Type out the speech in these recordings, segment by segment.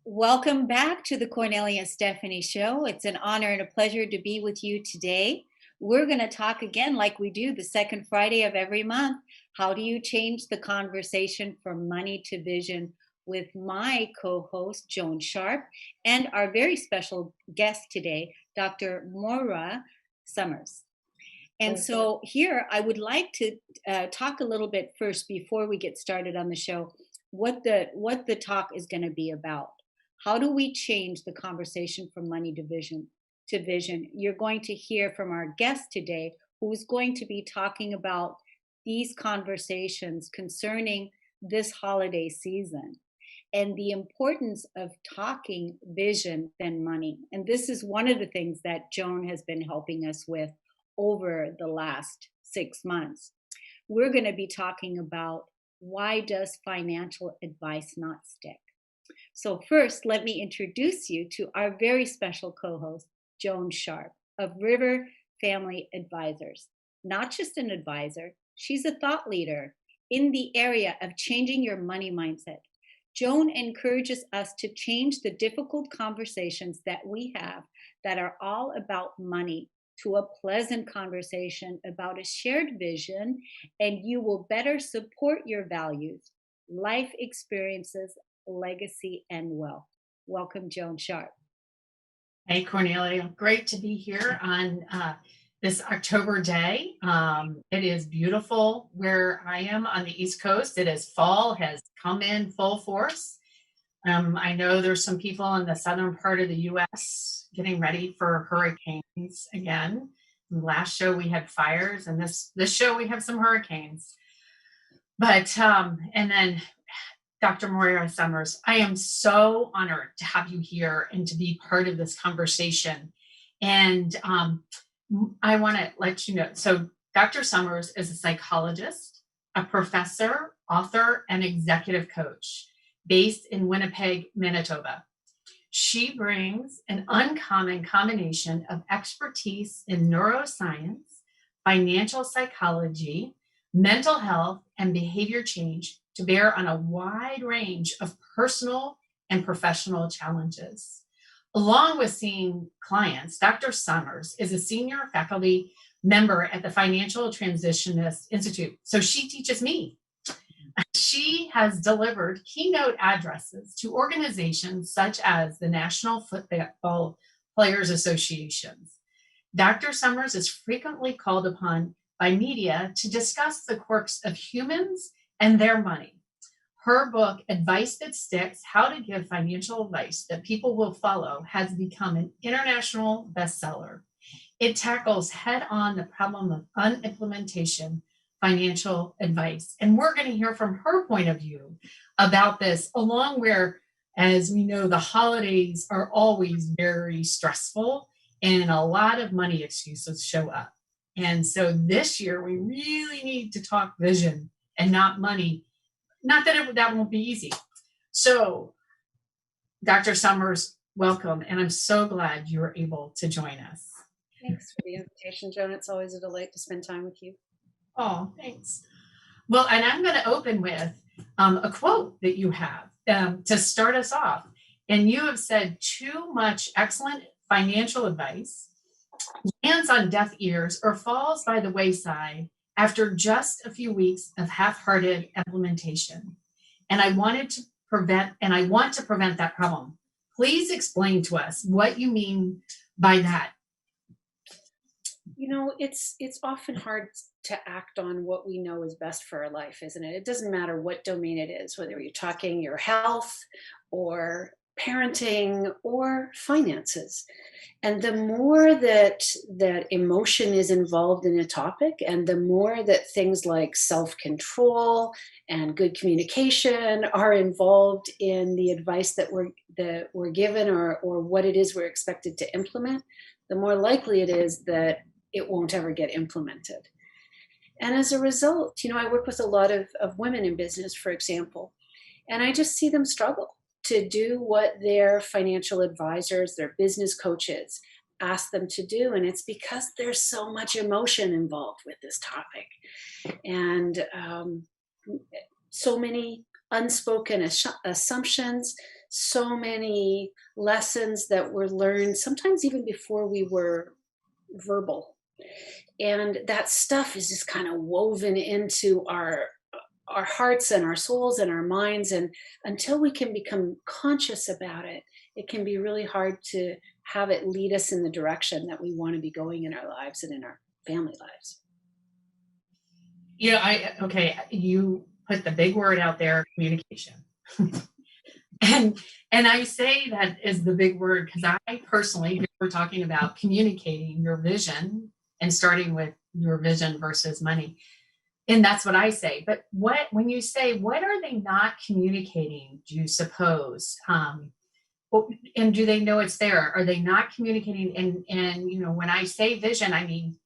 Welcome back to the Kornelia Stephanie Show. It's an honor and a pleasure to be with you today. We're going to talk again, like we do the second Friday of every month. How do you change the conversation from money to vision? With my co host, Joan Sharp, and our very special guest today, Dr. Moira Somers. And so, here I would like to talk a little bit first before we get started on the show, what the talk is going to be about. How do we change the conversation from money division to vision? You're going to hear from our guest today, who's going to be talking about these conversations concerning this holiday season and the importance of talking vision than money. And this is one of the things that Joan has been helping us with over the last 6 months. We're going to be talking about, why does financial advice not stick? So first, let me introduce you to our very special co-host, Joan Sharp of River Family Advisors. Not just an advisor, she's a thought leader in the area of changing your money mindset. Joan encourages us to change the difficult conversations that we have that are all about money to a pleasant conversation about a shared vision, and you will better support your values, life experiences, legacy, and wealth. Welcome, Joan Sharp. Hey, Kornelia. Great to be here on this October day. It is beautiful where I am on the East Coast. It is fall, has come in full force. I know there's some people in the southern part of the U.S. getting ready for hurricanes again. Last show we had fires, and this show we have some hurricanes. But and then Dr. Moira Somers, I am so honored to have you here and to be part of this conversation. And I want to let you know, so Dr. Somers is a psychologist, a professor, author, and executive coach based in Winnipeg, Manitoba. She brings an uncommon combination of expertise in neuroscience, financial psychology, mental health, and behavior change to bear on a wide range of personal and professional challenges. Along with seeing clients, Dr. Somers is a senior faculty member at the Financial Transitionist Institute. So she teaches me. She has delivered keynote addresses to organizations such as the National Football Players Associations. Dr. Somers is frequently called upon by media to discuss the quirks of humans and their money. Her book, Advice That Sticks: How to Give Financial Advice That People Will Follow, has become an international bestseller. It tackles head-on the problem of unimplementation financial advice. And we're going to hear from her point of view about this, along where, as we know, the holidays are always very stressful and a lot of money excuses show up. And so this year, we really need to talk vision and not money. Not that that won't be easy. So, Dr. Somers, welcome. And I'm so glad you were able to join us. Thanks for the invitation, Joan. It's always a delight to spend time with you. Oh, thanks. Well, and I'm going to open with a quote that you have to start us off. And you have said, too much excellent financial advice lands on deaf ears or falls by the wayside after just a few weeks of half-hearted implementation. And I want to prevent that problem. Please explain to us what you mean by that. You know, it's often hard to act on what we know is best for our life, isn't it? It doesn't matter what domain it is, whether you're talking your health or parenting, or finances. And the more that emotion is involved in a topic, and the more that things like self-control and good communication are involved in the advice that we're given, or what it is we're expected to implement, the more likely it is that it won't ever get implemented. And as a result, I work with a lot of women in business, for example, and I just see them struggle to do what their financial advisors, their business coaches ask them to do. And it's because there's so much emotion involved with this topic. And so many unspoken assumptions, so many lessons that were learned, sometimes even before we were verbal. And that stuff is just kind of woven into our hearts and our souls and our minds. And until we can become conscious about it, it can be really hard to have it lead us in the direction that we want to be going in our lives and in our family lives. Okay, you put the big word out there, communication. and I say that is the big word because I personally, we're talking about communicating your vision and starting with your vision versus money. And that's what I say. But when you say, what are they not communicating, do you suppose? And do they know it's there? Are they not communicating? And when I say vision, I mean,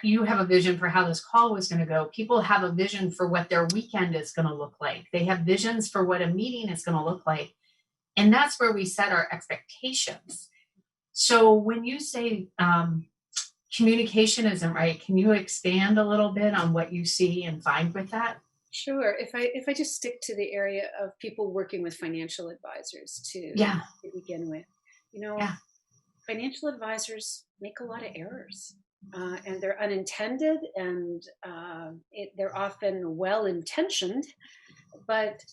you have a vision for how this call was going to go. People have a vision for what their weekend is going to look like. They have visions for what a meeting is going to look like. And that's where we set our expectations. So when you say, communication isn't right, can you expand a little bit on what you see and find with that? Sure. If I just stick to the area of people working with financial advisors to begin with, financial advisors make a lot of errors, and they're unintended, and they're often well-intentioned, but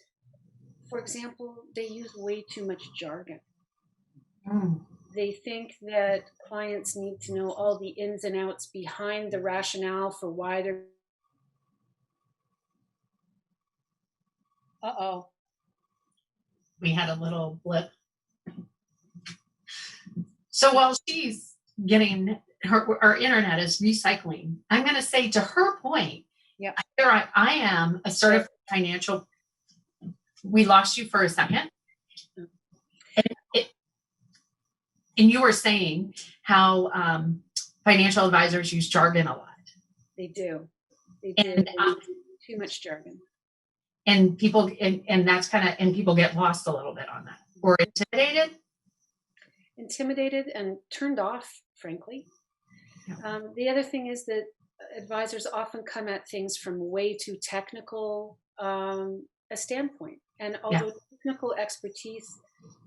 for example, they use way too much jargon. They think that clients need to know all the ins and outs behind the rationale for why they're. Uh-oh. We had a little blip. So while she's getting our internet is recycling, I'm going to say to her point, I am a certified financial. We lost you for a second. And you were saying how financial advisors use jargon a lot. They do. They do. They too much jargon. And people, and that's and people get lost a little bit on that, or intimidated and turned off, frankly. Yeah. The other thing is that advisors often come at things from way too technical a standpoint. And although technical expertise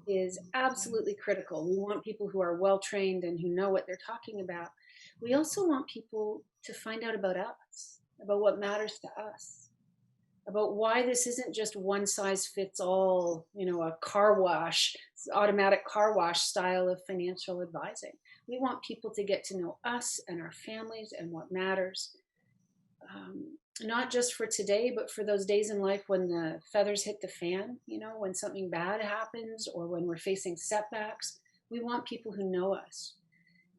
is absolutely critical, we want people who are well trained and who know what they're talking about. We also want people to find out about us, about what matters to us, about why this isn't just one size fits all, a car wash, automatic car wash style of financial advising. We want people to get to know us and our families and what matters, not just for today, but for those days in life when the feathers hit the fan, when something bad happens or when we're facing setbacks. We want people who know us.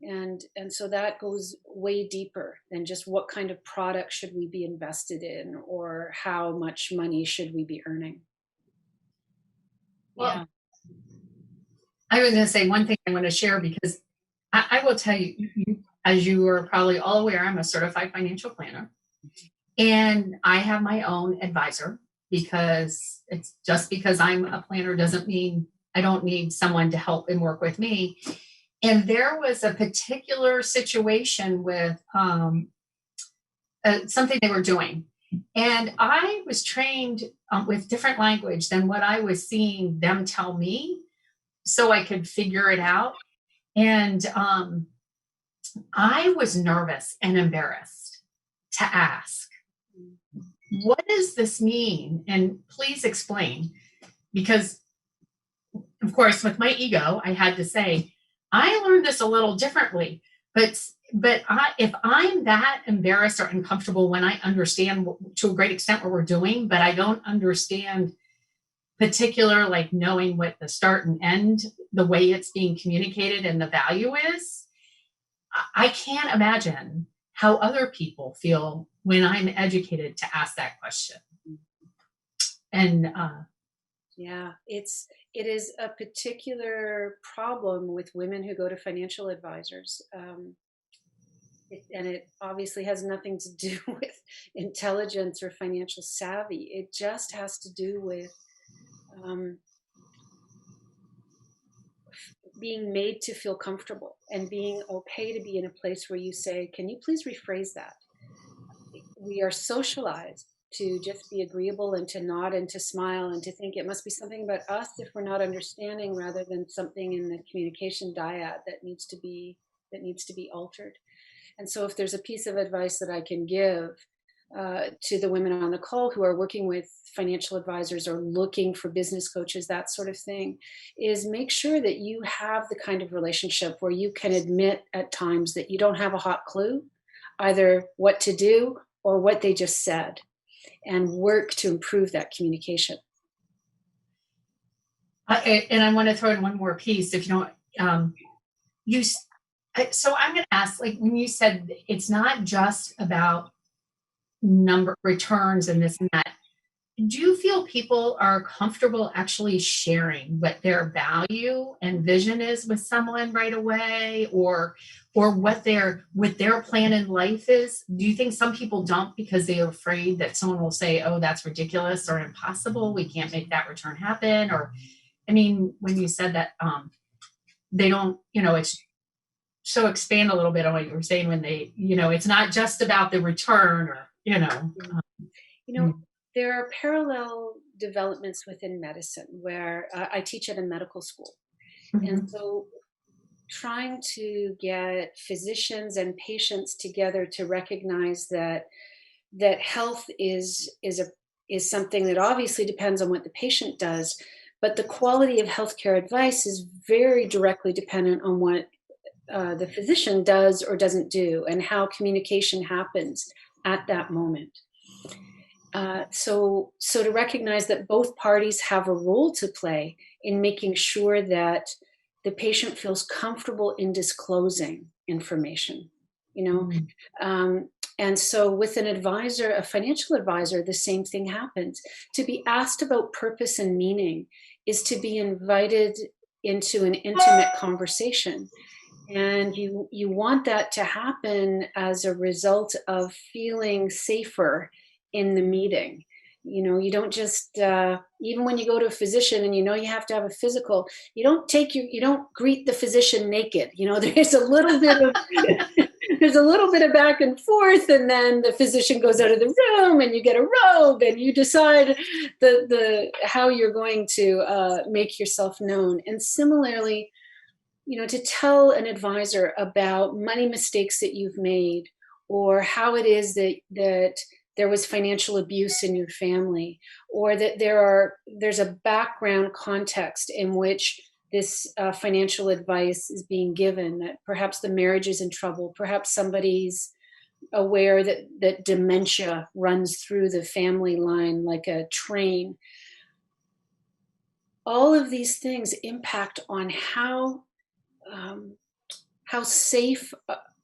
And so that goes way deeper than just what kind of product should we be invested in or how much money should we be earning. Well, I was going to say one thing I want to share because I will tell you, as you are probably all aware, I'm a certified financial planner. And I have my own advisor because it's just because I'm a planner doesn't mean I don't need someone to help and work with me. And there was a particular situation with something they were doing. And I was trained with different language than what I was seeing them tell me so I could figure it out. And I was nervous and embarrassed to ask, what does this mean? And please explain, because of course, with my ego, I had to say, I learned this a little differently, but if I'm that embarrassed or uncomfortable when I understand to a great extent what we're doing, but I don't understand particular, like knowing what the start and end, the way it's being communicated and the value is, I can't imagine how other people feel when I'm educated to ask that question. And yeah, it is a particular problem with women who go to financial advisors. And it obviously has nothing to do with intelligence or financial savvy. It just has to do with um, being made to feel comfortable and being okay to be in a place where you say, can you please rephrase that? We are socialized to just be agreeable and to nod and to smile and to think it must be something about us if we're not understanding, rather than something in the communication dyad that needs to be altered. And so if there's a piece of advice that I can give to the women on the call who are working with financial advisors or looking for business coaches, that sort of thing, is make sure that you have the kind of relationship where you can admit at times that you don't have a hot clue, either what to do or what they just said, and work to improve that communication. And I want to throw in one more piece, if you don't. So I'm going to ask, like, when you said it's not just about number returns and this and that, do you feel people are comfortable actually sharing what their value and vision is with someone right away, or what their plan in life is? Do you think some people don't because they're afraid that someone will say, oh, that's ridiculous or impossible, we can't make that return happen? Or, I mean, when you said that, they don't, it's so, expand a little bit on what you were saying when they, it's not just about the return, or, There are parallel developments within medicine where I teach at a medical school. Mm-hmm. And so trying to get physicians and patients together to recognize that health is something that obviously depends on what the patient does, but the quality of healthcare advice is very directly dependent on what the physician does or doesn't do, and how communication happens at that moment. So to recognize that both parties have a role to play in making sure that the patient feels comfortable in disclosing information, and so with an advisor, a financial advisor, the same thing happens. To be asked about purpose and meaning is to be invited into an intimate conversation. And you want that to happen as a result of feeling safer in the meeting. You don't just, even when you go to a physician and you have to have a physical, you don't greet the physician naked. There's a little bit of, there's a little bit of back and forth, and then the physician goes out of the room and you get a robe and you decide how you're going to make yourself known. And similarly, to tell an advisor about money mistakes that you've made, or how it is that there was financial abuse in your family, or that there's a background context in which this financial advice is being given, that perhaps the marriage is in trouble, perhaps somebody's aware that dementia runs through the family line like a train. All of these things impact on how safe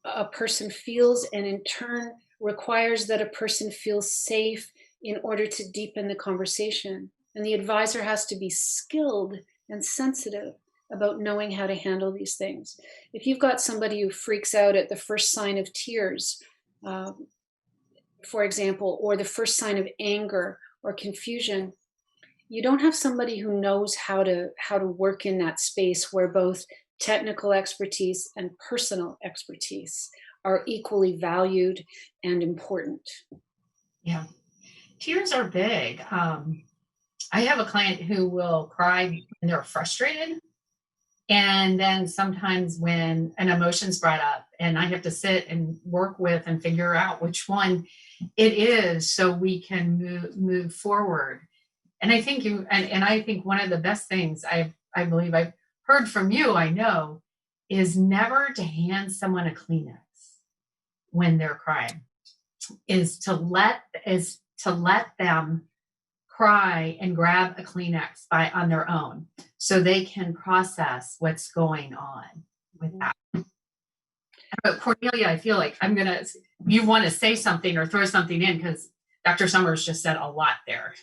a person feels, and in turn requires that a person feels safe in order to deepen the conversation. And the advisor has to be skilled and sensitive about knowing how to handle these things. If you've got somebody who freaks out at the first sign of tears, for example, or the first sign of anger or confusion, you don't have somebody who knows how to work in that space where both technical expertise and personal expertise are equally valued and important. Yeah. Tears are big. I have a client who will cry when they're frustrated. And then sometimes when an emotion's brought up and I have to sit and work with and figure out which one it is so we can move forward. And I think I think one of the best things I believe I've heard from you, I know, is never to hand someone a Kleenex when they're crying, is to let them cry and grab a Kleenex on their own so they can process what's going on with that. But Kornelia, I feel like you want to say something or throw something in because Dr. Somers just said a lot there.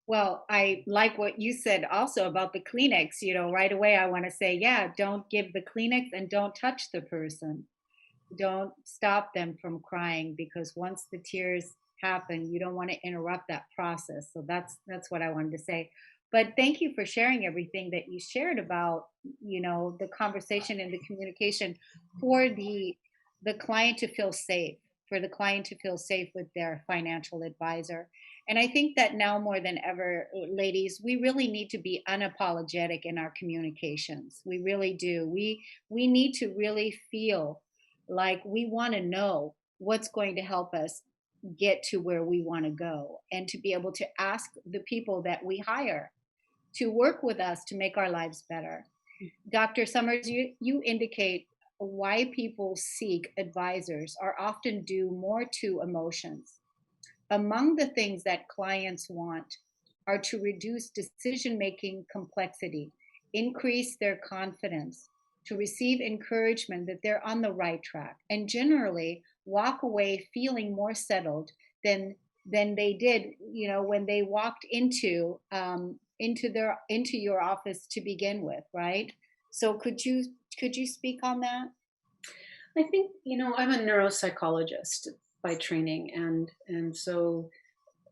Well, I like what you said also about the Kleenex. Right away, I want to say, yeah, don't give the Kleenex and don't touch the person. Don't stop them from crying, because once the tears happen, you don't want to interrupt that process. So that's what I wanted to say. But thank you for sharing everything that you shared about, the conversation and the communication for the client to feel safe, for the client to feel safe with their financial advisor. And I think that now more than ever, ladies, we really need to be unapologetic in our communications. We really do. We need to really feel like we want to know what's going to help us get to where we want to go, and to be able to ask the people that we hire to work with us to make our lives better. Dr. Somers, you indicate why people seek advisors are often due more to emotions. Among the things that clients want are to reduce decision making complexity, increase their confidence, to receive encouragement that they're on the right track, and generally walk away feeling more settled than they did, when they walked into your office to begin with, right? So could you speak on that? I think, I'm a neuropsychologist by training, and so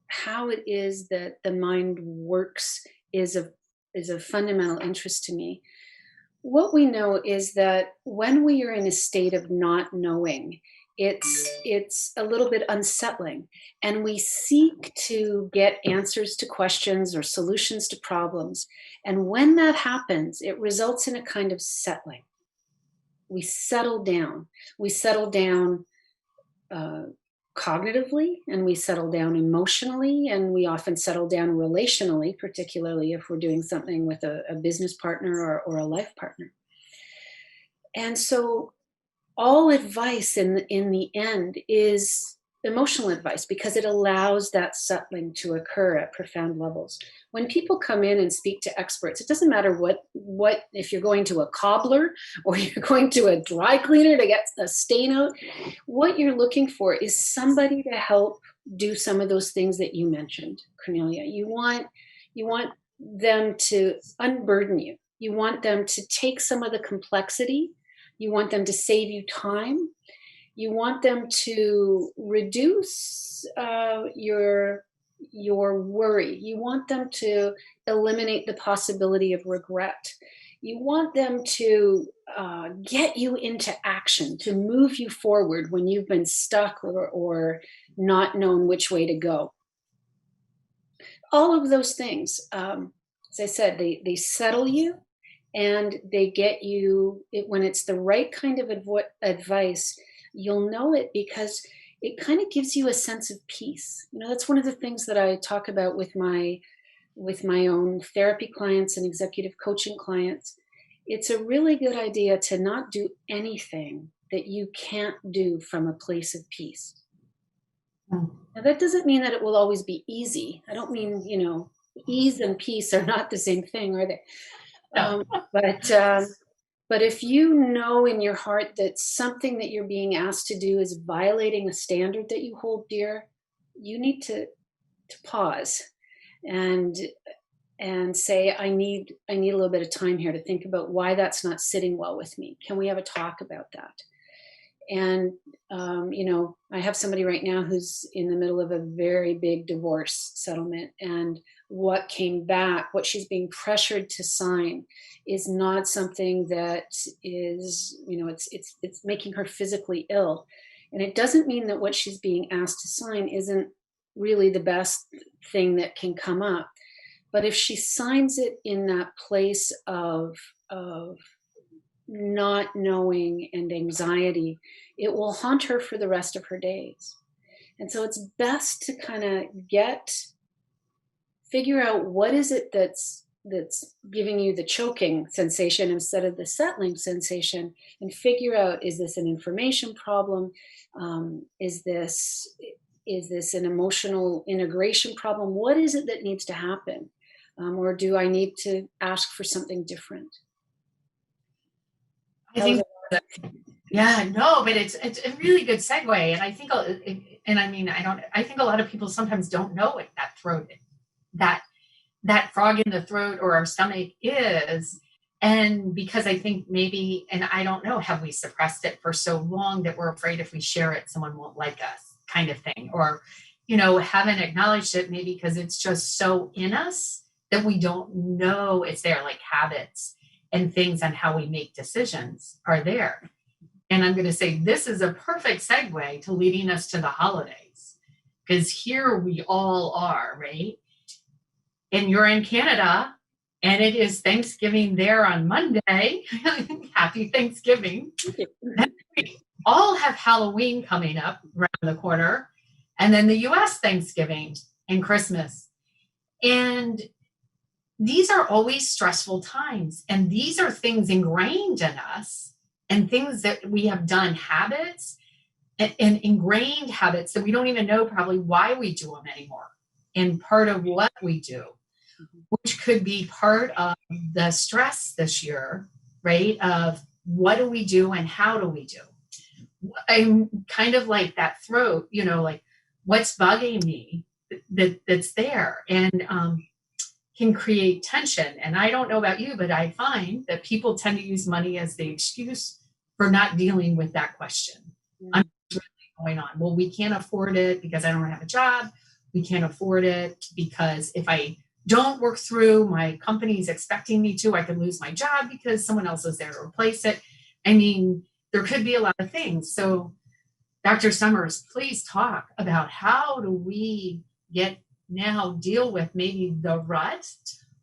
how it is that the mind works is of fundamental interest to me. What we know is that when we are in a state of not knowing, it's a little bit unsettling, and we seek to get answers to questions or solutions to problems. And when that happens, it results in a kind of settling. We settle down. We settle down uh, cognitively, and we settle down emotionally, and we often settle down relationally, particularly if we're doing something with a business partner or a life partner. And so all advice in the end is emotional advice, because it allows that settling to occur at profound levels. When people come in and speak to experts, it doesn't matter what if you're going to a cobbler or you're going to a dry cleaner to get a stain out. What you're looking for is somebody to help do some of those things that you mentioned, Cornelia. You want them to unburden you. You want them to take some of the complexity. You want them to save you time. You want them to reduce your worry. You want them to eliminate the possibility of regret. You want them to get you into action, to move you forward when you've been stuck or not known which way to go. All of those things, as I said, they settle you, and they get you when it's the right kind of advice. You'll know it because it kind of gives you a sense of peace. That's one of the things that I talk about with my own therapy clients and executive coaching clients. It's a really good idea to not do anything that you can't do from a place of peace. Now, that doesn't mean that it will always be easy. I don't mean, ease and peace are not the same thing, are they? No. But if you know in your heart that something that you're being asked to do is violating a standard that you hold dear, you need to pause and say, I need a little bit of time here to think about why that's not sitting well with me. Can we have a talk about that? And I have somebody right now who's in the middle of a very big divorce settlement, and what came back, what she's being pressured to sign, is not something that is, it's making her physically ill. And it doesn't mean that what she's being asked to sign isn't really the best thing that can come up. But if she signs it in that place of not knowing and anxiety, it will haunt her for the rest of her days. And so it's best to kind of figure out what is it that's giving you the choking sensation instead of the settling sensation, and figure out, is this an information problem? Is this is this an emotional integration problem? What is it that needs to happen? Or do I need to ask for something different? I think, yeah, no, but it's a really good segue, and I think, and I mean, I think a lot of people sometimes don't know what that throat, that frog in the throat or our stomach is, and because I think maybe, and I don't know, have we suppressed it for so long that we're afraid if we share it, someone won't like us, kind of thing, or haven't acknowledged it maybe because it's just so in us that we don't know it's there, like habits and things on how we make decisions are there. And I'm going to say this is a perfect segue to leading us to the holidays, because here we all are, right? And you're in Canada, and it is Thanksgiving there on Monday. Happy Thanksgiving. We all have Halloween coming up around the corner, and then the US Thanksgiving and Christmas. And these are always stressful times. And these are things ingrained in us and things that we have done, habits and ingrained habits that we don't even know probably why we do them anymore. And part of what we do, which could be part of the stress this year, right? Of what do we do and how do we do? I'm kind of like that throat, like what's bugging me that's there and can create tension. And I don't know about you, but I find that people tend to use money as the excuse for not dealing with that question. I'm really going on. Well, we can't afford it because I don't have a job. We can't afford it because if I don't work through, my company's expecting me to, I could lose my job because someone else is there to replace it. I mean, there could be a lot of things. So Dr. Somers, please talk about how do we deal with maybe the rut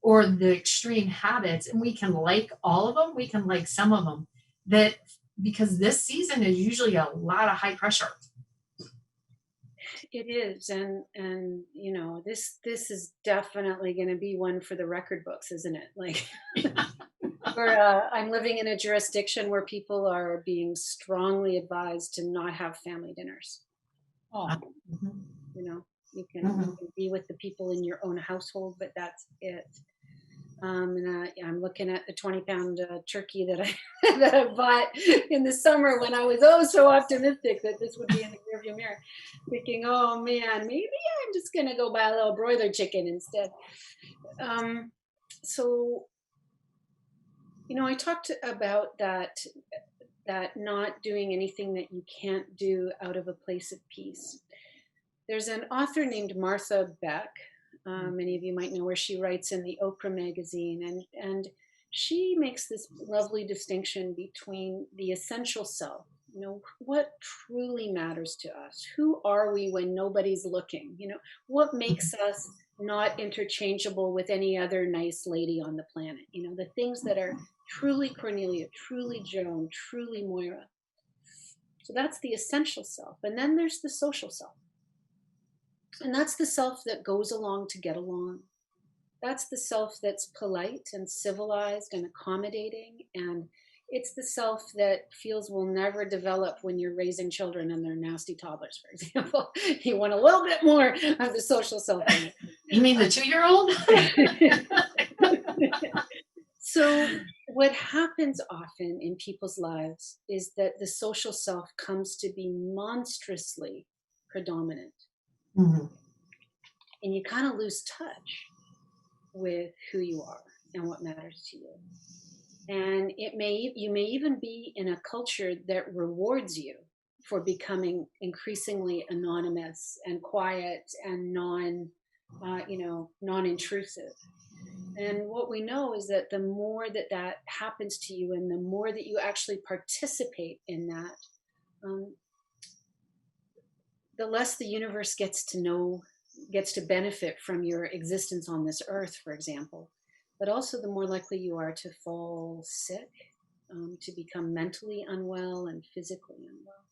or the extreme habits, and we can like all of them, we can like some of them, that because this season is usually a lot of high pressure. It is, and this is definitely going to be one for the record books, isn't it? Like, I'm living in a jurisdiction where people are being strongly advised to not have family dinners. You can be with the people in your own household, but that's it. And I'm looking at the 20-pound turkey that I bought in the summer when I was so optimistic that this would be in the rearview mirror, thinking, oh man, maybe I'm just gonna go buy a little broiler chicken instead. So I talked about that not doing anything that you can't do out of a place of peace. There's an author named Martha Beck. Many of you might know her. She writes in the Oprah magazine, and she makes this lovely distinction between the essential self, what truly matters to us. Who are we when nobody's looking? What makes us not interchangeable with any other nice lady on the planet? The things that are truly Kornelia, truly Joan, truly Moira. So that's the essential self. And then there's the social self. And that's the self that goes along to get along. That's the self that's polite and civilized and accommodating. And it's the self that feels will never develop when you're raising children and they're nasty toddlers, for example. You want a little bit more of the social self. You mean the 2-year-old? So what happens often in people's lives is that the social self comes to be monstrously predominant. And you kind of lose touch with who you are and what matters to you. And you may even be in a culture that rewards you for becoming increasingly anonymous and quiet and non-intrusive. And what we know is that the more that happens to you and the more that you actually participate in that, the less the universe gets to benefit from your existence on this earth, for example. But also the more likely you are to fall sick, to become mentally unwell and physically unwell.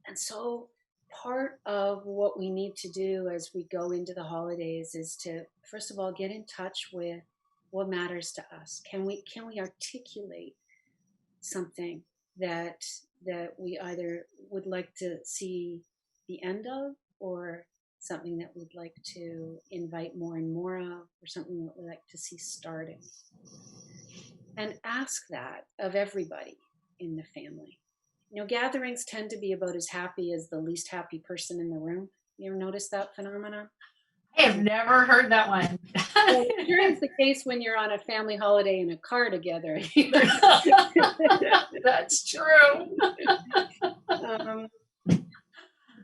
And so part of what we need to do as we go into the holidays is to, first of all, get in touch with what matters to us. Can we articulate something that we either would like to see the end of, or something that we'd like to invite more and more of, or something that we'd like to see starting. And ask that of everybody in the family. Gatherings tend to be about as happy as the least happy person in the room. You ever notice that phenomenon? I have never heard that one. Well, it sure is the case when you're on a family holiday in a car together. That's true.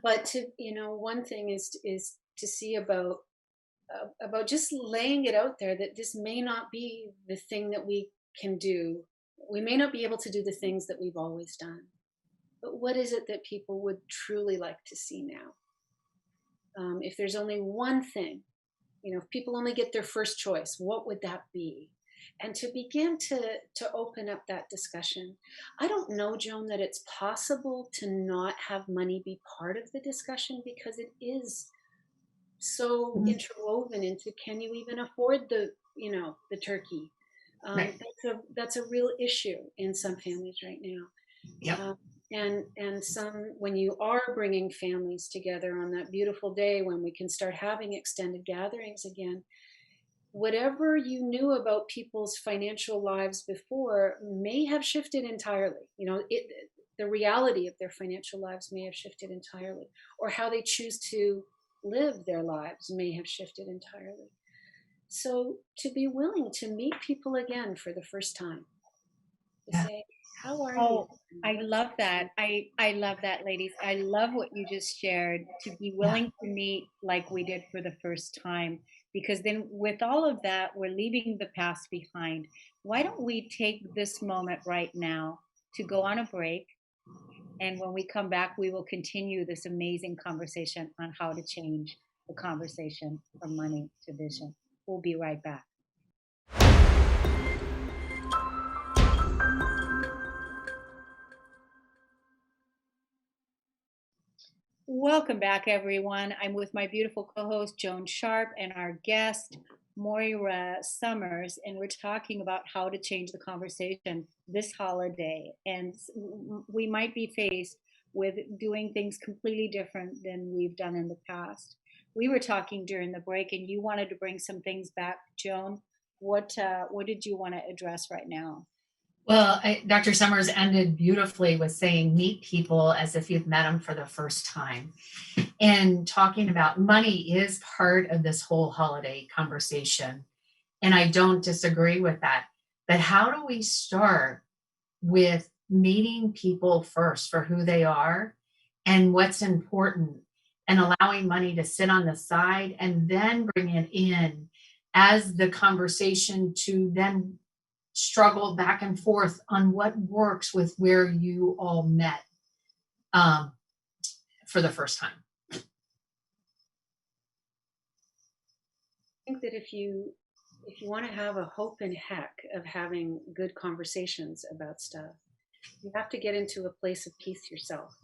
But one thing is to see about just laying it out there that this may not be the thing that we can do. We may not be able to do the things that we've always done. But what is it that people would truly like to see now? If there's only one thing, if people only get their first choice, what would that be? And to begin to open up that discussion. I don't know, Joan, that it's possible to not have money be part of the discussion, because it is so interwoven into, can you even afford the turkey? Right. That's a real issue in some families right now. Yep. And some, when you are bringing families together on that beautiful day when we can start having extended gatherings again, whatever you knew about people's financial lives before may have shifted entirely. The reality of their financial lives may have shifted entirely, or how they choose to live their lives may have shifted entirely. So to be willing to meet people again for the first time, to say, how are you? I love that. I love that, ladies. I love what you just shared, to be willing to meet like we did for the first time, because then with all of that, we're leaving the past behind. Why don't we take this moment right now to go on a break? And when we come back, we will continue this amazing conversation on how to change the conversation from money to vision. We'll be right back. Welcome back, everyone. I'm with my beautiful co-host, Joan Sharp, and our guest, Moira Somers, and we're talking about how to change the conversation this holiday. And we might be faced with doing things completely different than we've done in the past. We were talking during the break, and you wanted to bring some things back, Joan. What did you want to address right now? Well, Dr. Somers ended beautifully with saying, meet people as if you've met them for the first time. And talking about money is part of this whole holiday conversation. And I don't disagree with that. But how do we start with meeting people first for who they are and what's important, and allowing money to sit on the side and then bring it in as the conversation to then struggle back and forth on what works with where you all met for the first time? I think that if you want to have a hope in heck of having good conversations about stuff, you have to get into a place of peace yourself.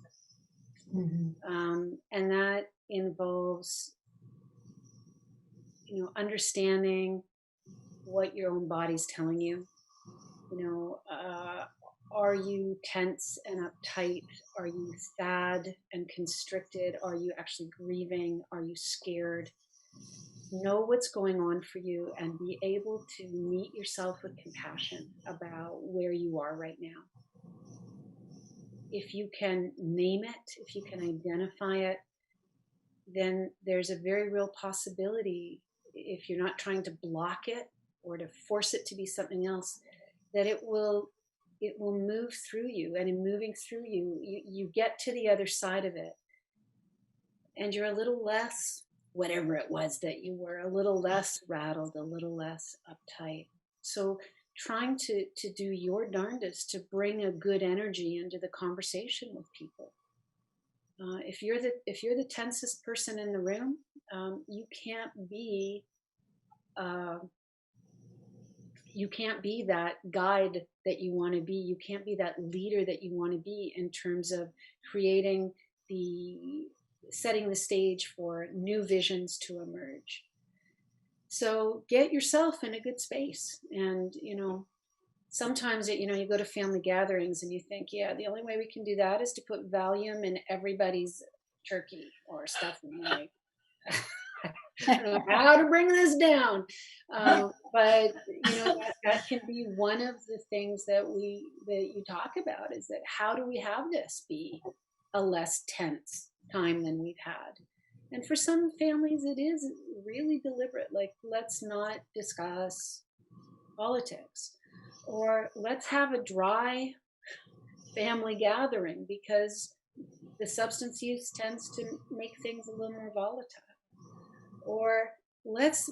And that involves understanding what your own body's telling you. Are you tense and uptight? Are you sad and constricted? Are you actually grieving? Are you scared? Know what's going on for you and be able to meet yourself with compassion about where you are right now. If you can name it, if you can identify it, then there's a very real possibility, if you're not trying to block it or to force it to be something else, that it will move through you. And in moving through you, you get to the other side of it, and you're a little less, whatever it was that you were, a little less rattled, a little less uptight. So trying to do your darndest to bring a good energy into the conversation with people. If you're the tensest person in the room, you can't be that guide that you want to be. You can't be that leader that you want to be in terms of setting the stage for new visions to emerge. So get yourself in a good space. And sometimes you go to family gatherings and you think, yeah, the only way we can do that is to put Valium in everybody's turkey or stuffing. Like, I don't know how to bring this down. But that can be one of the things that you talk about, is that how do we have this be a less tense time than we've had? And for some families, it is really deliberate. Like, let's not discuss politics, or let's have a dry family gathering because the substance use tends to make things a little more volatile. Or let's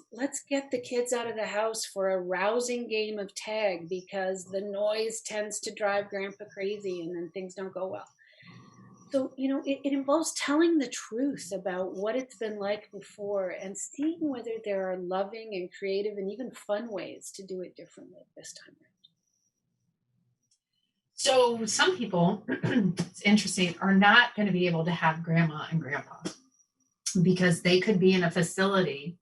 get the kids out of the house for a rousing game of tag because the noise tends to drive grandpa crazy and then things don't go well. So, it involves telling the truth about what it's been like before and seeing whether there are loving and creative and even fun ways to do it differently this time around. So some people, it's interesting, are not going to be able to have grandma and grandpa because they could be in a facility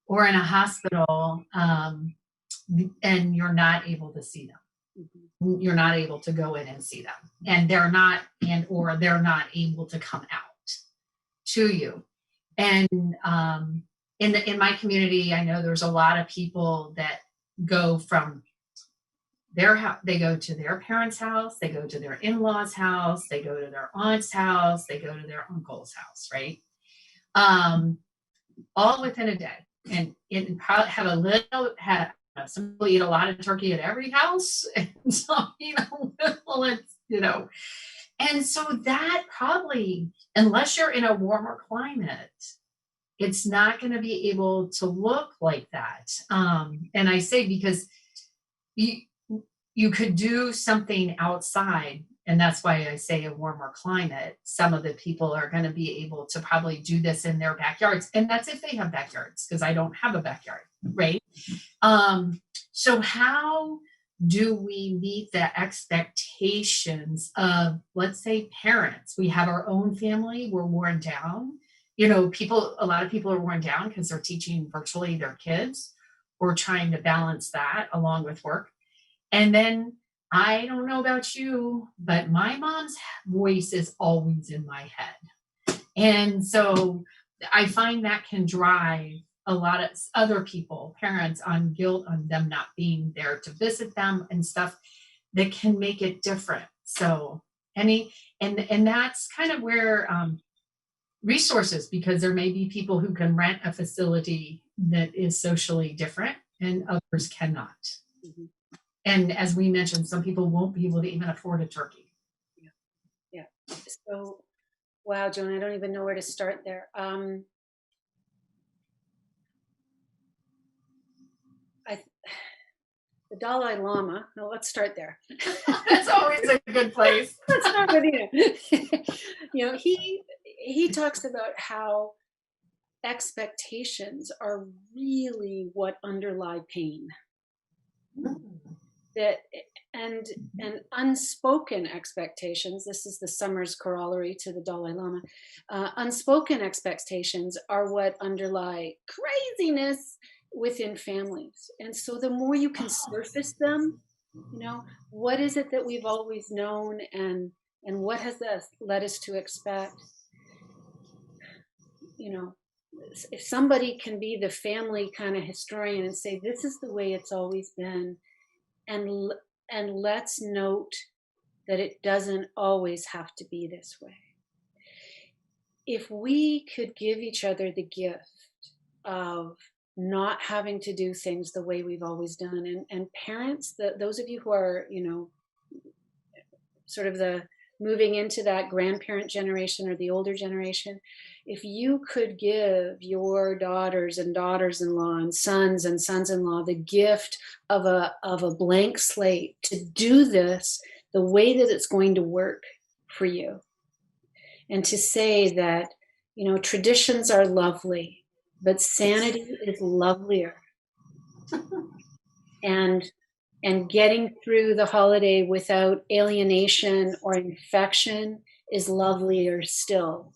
or in a hospital, and you're not able to see them. Mm-hmm. You're not able to go in and see them, and they're not able to come out to you. And in my community, I know there's a lot of people that go from their house, they go to their parents' house, they go to their in-laws' house, they go to their aunt's house, they go to their uncle's house, right? All within a day. And probably some people eat a lot of turkey at every house, and some eat a little, and so that probably, unless you're in a warmer climate, it's not going to be able to look like that. And I say because you could do something outside, and that's why I say a warmer climate. Some of the people are going to be able to probably do this in their backyards, and that's if they have backyards, because I don't have a backyard, right? So how do we meet the expectations of, let's say, parents? We have our own family, we're worn down. A lot of people are worn down because they're teaching virtually their kids or trying to balance that along with work. And then, I don't know about you, but my mom's voice is always in my head. And so I find that can drive a lot of other people, parents, on guilt on them not being there to visit them and stuff that can make it different. So and that's kind of where resources, because there may be people who can rent a facility that is socially different and others cannot. Mm-hmm. And as we mentioned, some people won't be able to even afford a turkey. Yeah. So, wow, Joan, I don't even know where to start there. The Dalai Lama. No, let's start there. That's always a good place. Let's start with he talks about how expectations are really what underlie pain. That and unspoken expectations. This is the Somers corollary to the Dalai Lama. Unspoken expectations are what underlie craziness within families. And so the more you can surface them, what is it that we've always known, and what has that led us to expect? If somebody can be the family kind of historian and say, this is the way it's always been, and let's note that it doesn't always have to be this way. If we could give each other the gift of not having to do things the way we've always done, and parents, those of you who are, sort of the moving into that grandparent generation or the older generation, if you could give your daughters and daughters-in-law and sons-in-law the gift of a blank slate to do this the way that it's going to work for you, and to say that, traditions are lovely, but sanity is lovelier. And getting through the holiday without alienation or infection is lovelier still.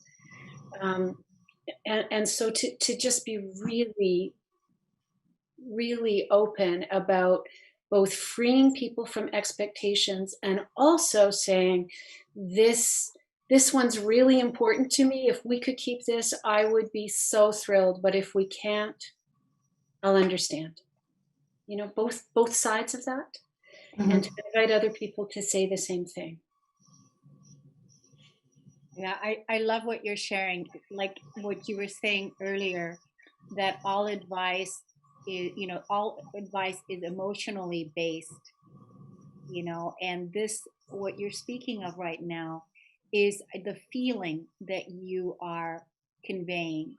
And so to just be really, really open about both freeing people from expectations and also saying this this one's really important to me. If we could keep this, I would be so thrilled. But if we can't, I'll understand. You know, both sides of that, and to invite other people to say the same thing. Yeah, I love what you're sharing. Like what you were saying earlier, that all advice is, all advice is emotionally based, and this, what you're speaking of right now, is the feeling that you are conveying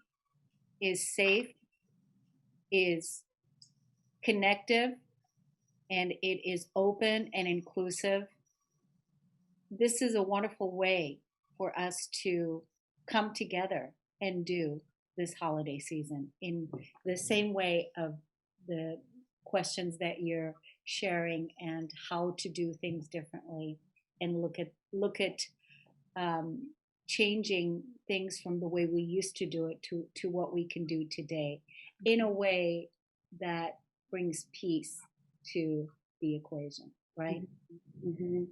is safe, is connective, and it is open and inclusive. This is a wonderful way for us to come together and do this holiday season in the same way of the questions that you're sharing and how to do things differently, and look at um, changing things from the way we used to do it to what we can do today in a way that brings peace to the equation, right? Mm-hmm.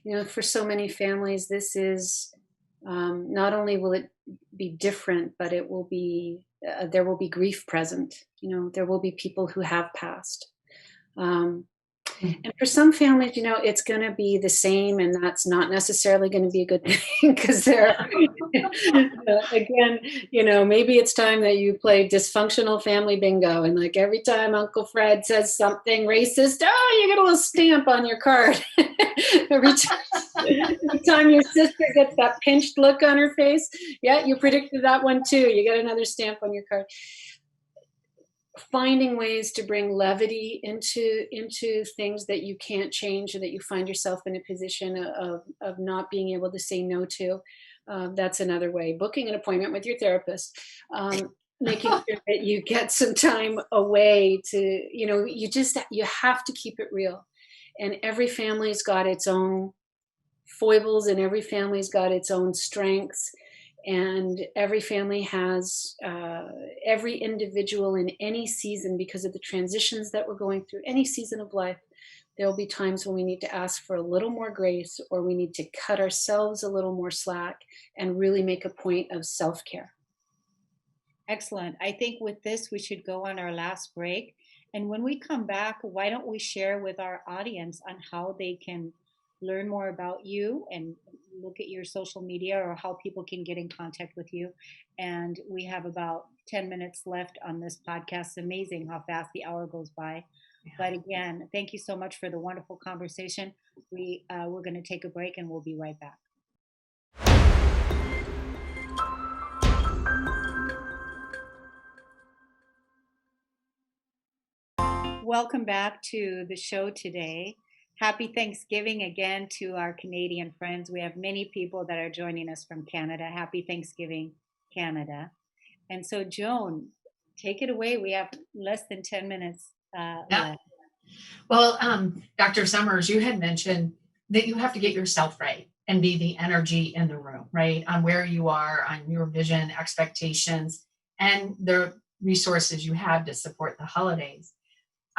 You know, for so many families, this is not only will it be different, but it will be there will be grief present. You know, there will be people who have passed. Um, and for some families, you know, it's going to be the same, and that's not necessarily going to be a good thing because they're, again, you know, maybe it's time that you play dysfunctional family bingo. And like every time Uncle Fred says something racist, oh, you get a little stamp on your card. Every time your sister gets that pinched look on her face, yeah, you predicted that one too. You get another stamp on your card. Finding ways to bring levity into things that you can't change, or that you find yourself in a position of not being able to say no to. That's another way. Booking an appointment with your therapist, making sure that you get some time away to, you know, you have to keep it real. And every family's got its own foibles, and every family's got its own strengths, and every family has every individual in any season, because of the transitions that we're going through, any season of life, there'll be times when we need to ask for a little more grace, or we need to cut ourselves a little more slack and really make a point of self-care. Excellent. I think with this, we should go on our last break. And when we come back, why don't we share with our audience on how they can learn more about you and look at your social media, or how people can get in contact with you. And we have about 10 minutes left on this podcast. It's amazing how fast the hour goes by. Yeah. But again, thank you so much for the wonderful conversation. We're going to take a break, and we'll be right back. Welcome back to the show today. Happy Thanksgiving again to our Canadian friends. We have many people that are joining us from Canada. Happy Thanksgiving, Canada. And so, Joan, take it away. We have less than 10 minutes left. Well, Dr. Somers, you had mentioned that you have to get yourself right and be the energy in the room, right? On where you are, on your vision, expectations, and the resources you have to support the holidays.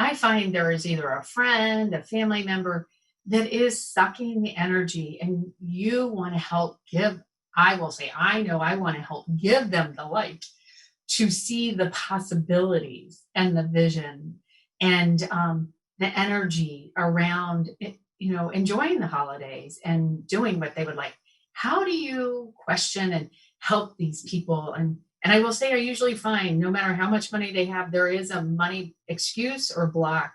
I find there is either a friend, a family member that is sucking the energy, and you want to help give. I will say, I know I want to help give them the light to see the possibilities and the vision and the energy around, you know, enjoying the holidays and doing what they would like. How do you question and help these people? And I will say, I usually find no matter how much money they have, there is a money excuse or block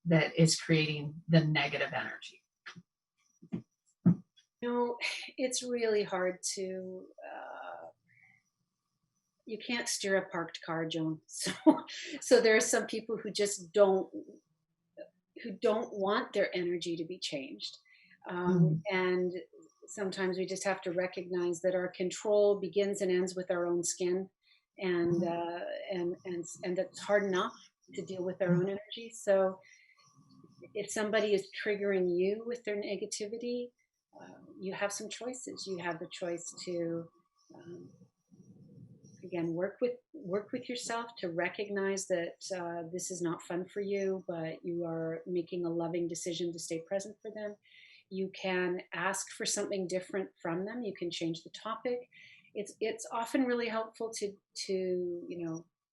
that is creating the negative energy. You know, it's really hard to, you can't steer a parked car, Joan. So there are some people who just don't want their energy to be changed. And sometimes we just have to recognize that our control begins and ends with our own skin, and that's hard enough to deal with our own energy. So if somebody is triggering you with their negativity, you have some choices. You have the choice to again work with yourself to recognize that this is not fun for you, but you are making a loving decision to stay present for them. You can ask for something different from them. You can change the topic. It's often really helpful to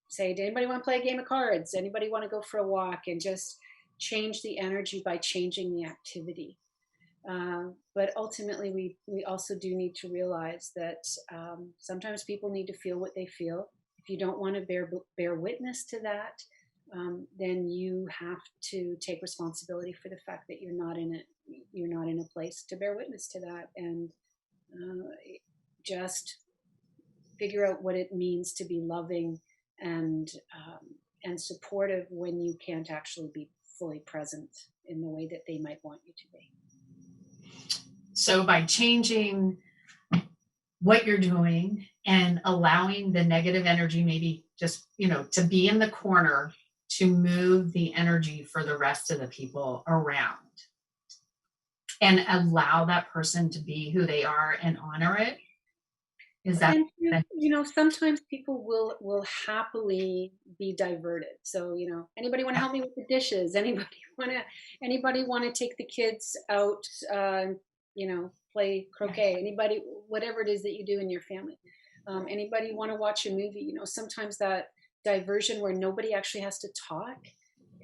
say, "Did anybody want to play a game of cards? Anybody want to go for a walk?" And just change the energy by changing the activity. But ultimately, we also do need to realize that sometimes people need to feel what they feel. If you don't want to bear witness to that, then you have to take responsibility for the fact that you're not in a place to bear witness to that, and uh, just figure out what it means to be loving and and supportive when you can't actually be fully present in the way that they might want you to be. So by changing what you're doing and allowing the negative energy, maybe just, to be in the corner, to move the energy for the rest of the people around and allow that person to be who they are and honor it. Is that? And sometimes people will happily be diverted. So, anybody want to help me with the dishes? Anybody want to take the kids out? Play croquet. Anybody, whatever it is that you do in your family. Anybody want to watch a movie? Sometimes that diversion where nobody actually has to talk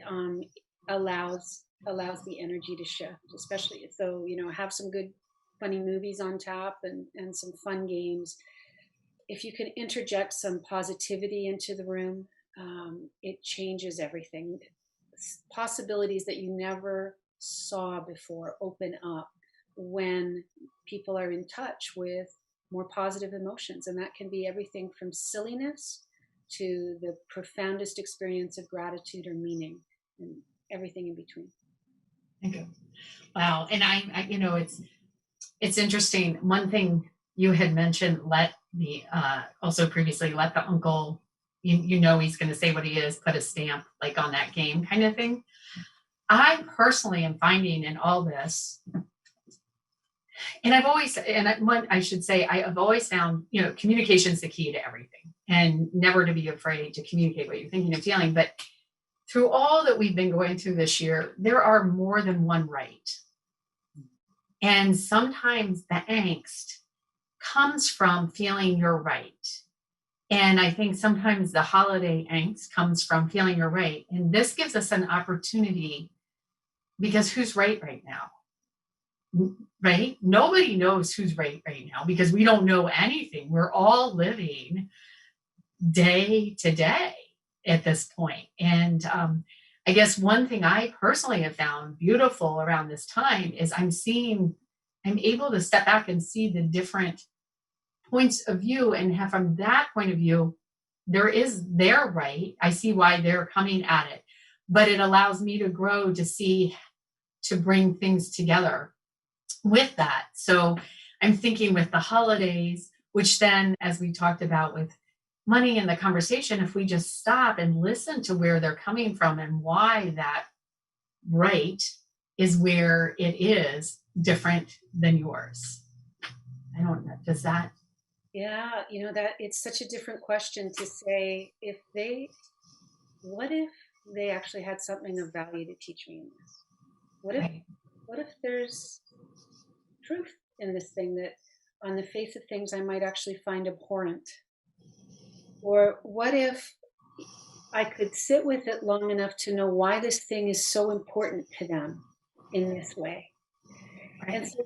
um, allows the energy to shift. Especially so, have some good funny movies on tap and some fun games. If you can interject some positivity into the room, it changes everything. Possibilities that you never saw before open up when people are in touch with more positive emotions. And that can be everything from silliness to the profoundest experience of gratitude or meaning, and everything in between. Thank you. Wow. And it's interesting. One thing you had mentioned, also previously, let the uncle, he's going to say what he is, put a stamp like on that game kind of thing. I personally am finding in all this, and I've always found, communication is the key to everything, and never to be afraid to communicate what you're thinking and feeling. But through all that we've been going through this year, there are more than one right. And sometimes the angst comes from feeling you're right. And I think sometimes the holiday angst comes from feeling you're right. And this gives us an opportunity, because who's right now? Right? Nobody knows who's right now, because we don't know anything. We're all living day to day at this point. And I guess one thing I personally have found beautiful around this time is I'm able to step back and see the different points of view, and have, from that point of view, they're right. I see why they're coming at it, but it allows me to grow, to bring things together with that. So I'm thinking with the holidays, which then, as we talked about with money in the conversation, if we just stop and listen to where they're coming from and why that right is where it is different than yours. I don't know. Does that? Yeah, that it's such a different question to say, what if they actually had something of value to teach me in this? What if there's truth in this thing that on the face of things I might actually find abhorrent? Or what if I could sit with it long enough to know why this thing is so important to them in this way? Right. And so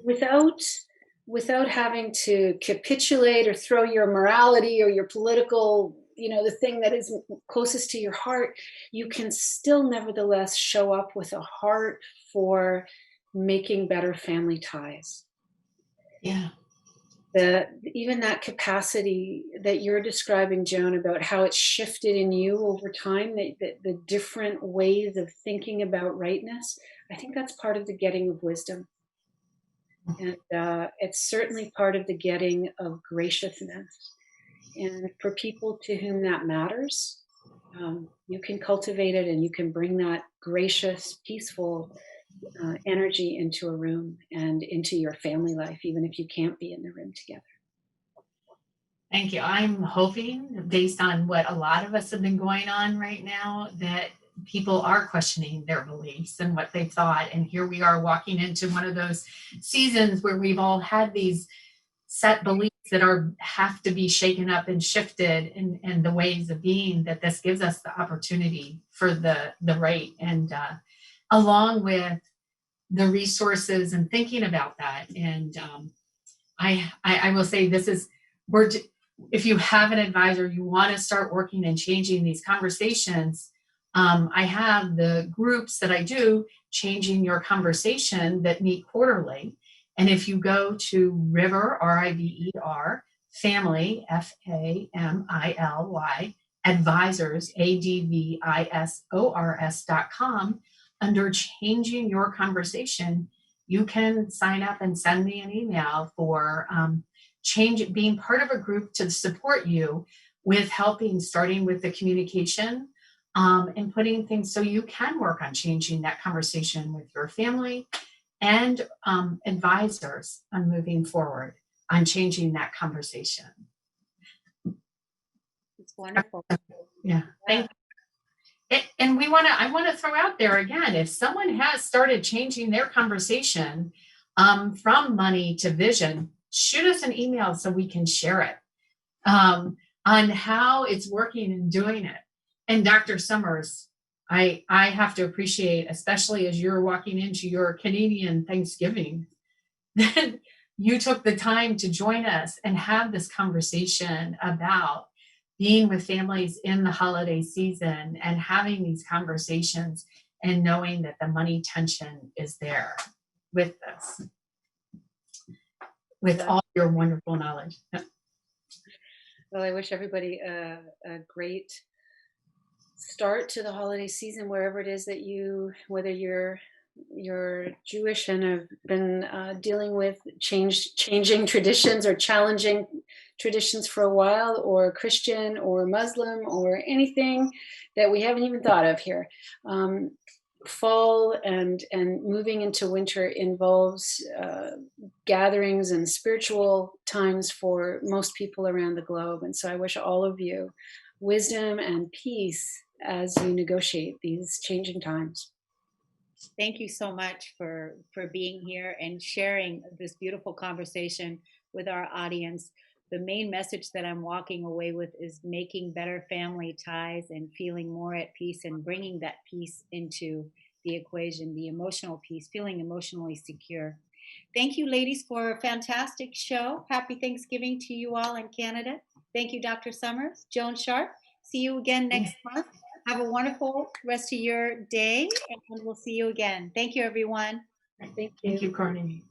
without having to capitulate or throw your morality or your political, the thing that is closest to your heart, you can still nevertheless show up with a heart for making better family ties. Yeah. Even that capacity that you're describing, Joan, about how it's shifted in you over time, the different ways of thinking about rightness, I think that's part of the getting of wisdom. And it's certainly part of the getting of graciousness. And for people to whom that matters, you can cultivate it, and you can bring that gracious, peaceful energy into a room and into your family life, even if you can't be in the room together. Thank you. I'm hoping, based on what a lot of us have been going on right now, that people are questioning their beliefs and what they thought. And here we are walking into one of those seasons where we've all had these set beliefs that have to be shaken up and shifted, and the ways of being, that this gives us the opportunity for the right, and along with the resources and thinking about that. And I will say, this is, if you have an advisor, you want to start working and changing these conversations. I have the groups that I do, Changing Your Conversation, that meet quarterly. And if you go to River, RIVER, Family, FAMILY, Advisors, ADVISORS.com, under Changing Your Conversation, you can sign up and send me an email for being part of a group to support you with helping, starting with the communication, and putting things so you can work on changing that conversation with your family, and advisors on moving forward on changing that conversation. It's wonderful. Yeah, thank you. And I want to throw out there again, if someone has started changing their conversation from money to vision, shoot us an email so we can share it on how it's working and doing it. And Dr. Somers, I have to appreciate, especially as you're walking into your Canadian Thanksgiving, that you took the time to join us and have this conversation about being with families in the holiday season, and having these conversations and knowing that the money tension is there with us, with all your wonderful knowledge. Well, I wish everybody a great start to the holiday season, wherever it is that whether you're Jewish and have been dealing with changing traditions or challenging traditions for a while, or Christian or Muslim or anything that we haven't even thought of here. Fall and moving into winter involves gatherings and spiritual times for most people around the globe. And so I wish all of you wisdom and peace as you negotiate these changing times. Thank you so much for being here and sharing this beautiful conversation with our audience. The main message that I'm walking away with is making better family ties and feeling more at peace, and bringing that peace into the equation, the emotional peace, feeling emotionally secure. Thank you, ladies, for a fantastic show. Happy Thanksgiving to you all in Canada. Thank you, Dr. Somers, Joan Sharp. See you again next month. Have a wonderful rest of your day, and we'll see you again. Thank you, everyone. Thank you, Kornelia.